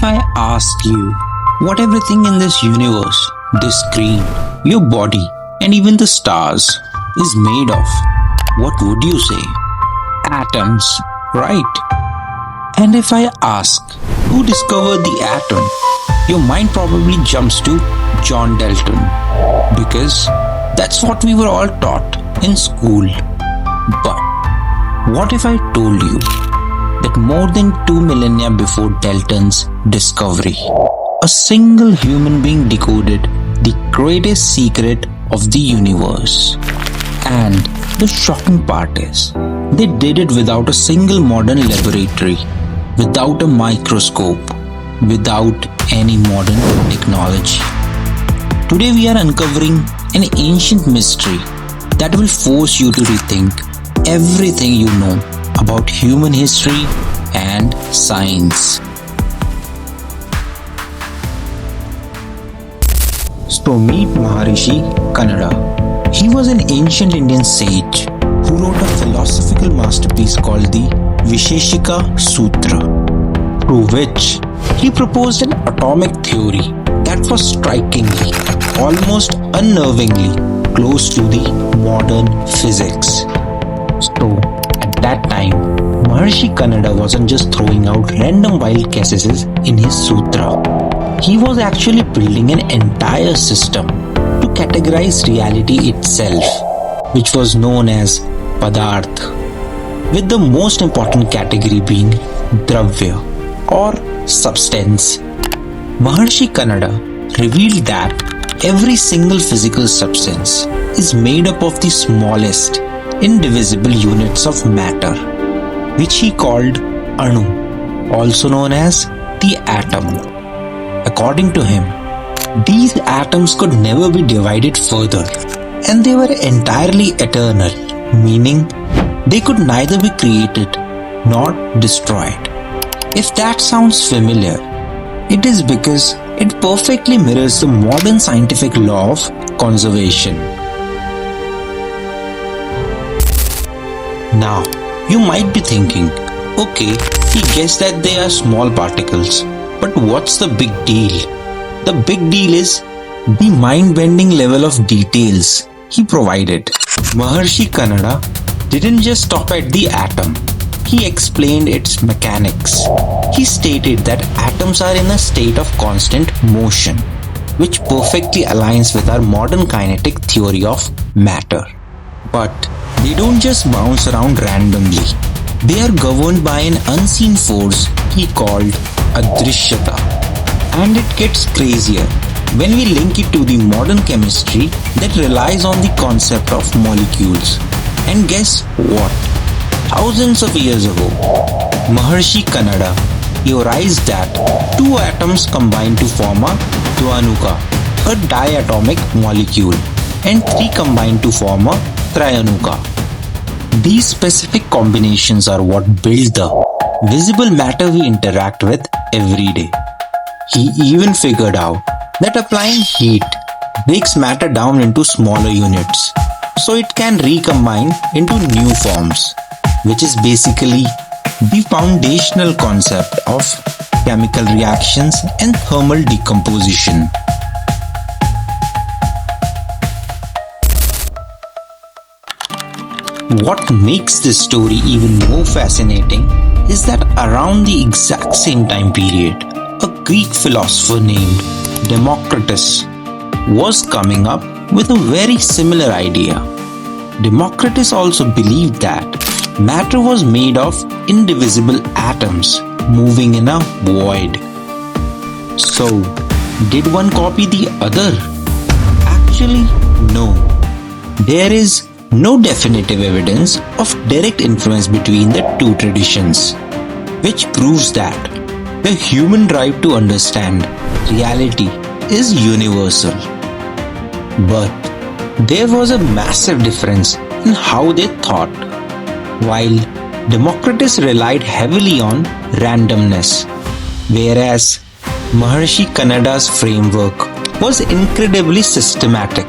I ask you what everything in this universe, this screen, your body, and even the stars is made of, what would you say? Atoms, right? And if I ask who discovered the atom, your mind probably jumps to John Dalton, because that's what we were all taught in school. But what if I told you that more than 2 millennia before Dalton's discovery, a single human being decoded the greatest secret of the universe? And the shocking part is, they did it without a single modern laboratory, without a microscope, without any modern technology. Today we are uncovering an ancient mystery that will force you to rethink everything you know about human history and science. So meet Maharishi Kanada. He was an ancient Indian sage who wrote a philosophical masterpiece called the Vaisheshika Sutra, through which he proposed an atomic theory that was strikingly, almost unnervingly close to the modern physics. So, at that time, Maharishi Kanada wasn't just throwing out random wild guesses in his sutra. He was actually building an entire system to categorize reality itself, which was known as Padarth, with the most important category being Dravya or substance. Maharishi Kanada revealed that every single physical substance is made up of the smallest, indivisible units of matter, which he called Anu, also known as the atom. According to him, these atoms could never be divided further, and they were entirely eternal, meaning they could neither be created nor destroyed. If that sounds familiar, it is because it perfectly mirrors the modern scientific law of conservation. Now, you might be thinking, okay, he guessed that they are small particles, but what's the big deal? The big deal is the mind-bending level of details he provided. Maharishi Kanada didn't just stop at the atom. He explained its mechanics. He stated that atoms are in a state of constant motion, which perfectly aligns with our modern kinetic theory of matter. But they don't just bounce around randomly. They are governed by an unseen force he called Adrishyata. And it gets crazier when we link it to the modern chemistry that relies on the concept of molecules. And guess what? Thousands of years ago, Maharishi Kanada theorized that two atoms combine to form a Dvyanuka, a diatomic molecule, and three combine to form a Tryanuka. These specific combinations are what build the visible matter we interact with every day. He even figured out that applying heat breaks matter down into smaller units, so it can recombine into new forms, which is basically the foundational concept of chemical reactions and thermal decomposition. What makes this story even more fascinating is that around the exact same time period, a Greek philosopher named Democritus was coming up with a very similar idea. Democritus also believed that matter was made of indivisible atoms moving in a void. So, did one copy the other? Actually, no. There is no definitive evidence of direct influence between the two traditions, which proves that the human drive to understand reality is universal. But there was a massive difference in how they thought. While Democritus relied heavily on randomness, whereas Maharishi Kanada's framework was incredibly systematic,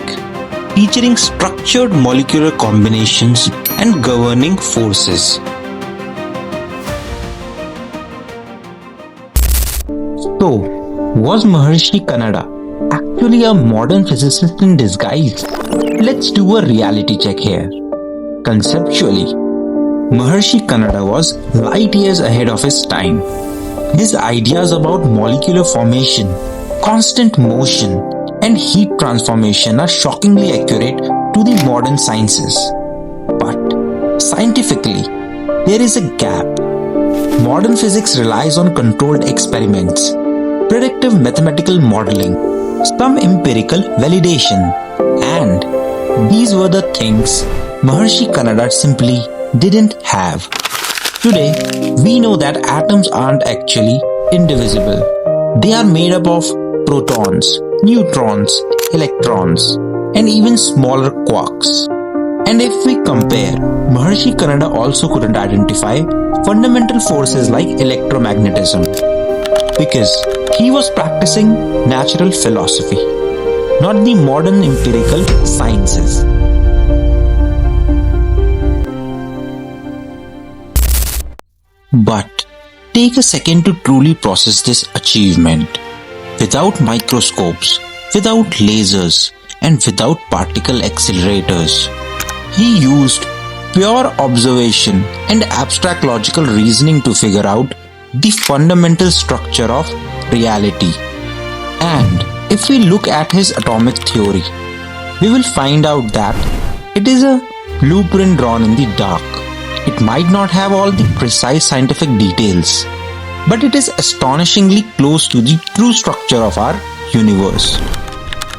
featuring structured molecular combinations and governing forces. So, was Maharishi Kanada actually a modern physicist in disguise? Let's do a reality check here. Conceptually, Maharishi Kanada was light years ahead of his time. His ideas about molecular formation, constant motion, and heat transformation are shockingly accurate to the modern sciences. But scientifically, there is a gap. Modern physics relies on controlled experiments, predictive mathematical modeling, some empirical validation, and these were the things Maharishi Kanada simply didn't have. Today, we know that atoms aren't actually indivisible. They are made up of protons, neutrons, electrons, and even smaller quarks. And if we compare, Maharishi Kanada also couldn't identify fundamental forces like electromagnetism because he was practicing natural philosophy, not the modern empirical sciences. But take a second to truly process this achievement. Without microscopes, without lasers, and without particle accelerators, he used pure observation and abstract logical reasoning to figure out the fundamental structure of reality. And if we look at his atomic theory, we will find out that it is a blueprint drawn in the dark. It might not have all the precise scientific details, but it is astonishingly close to the true structure of our universe.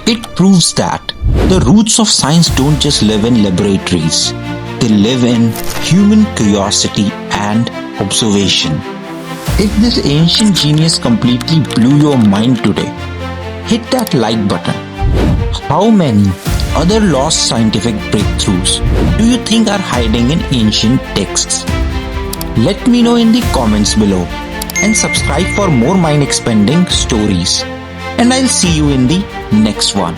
It proves that the roots of science don't just live in laboratories, they live in human curiosity and observation. If this ancient genius completely blew your mind today, hit that like button. How many other lost scientific breakthroughs do you think are hiding in ancient texts? Let me know in the comments below and subscribe for more mind-expanding stories. And I'll see you in the next one.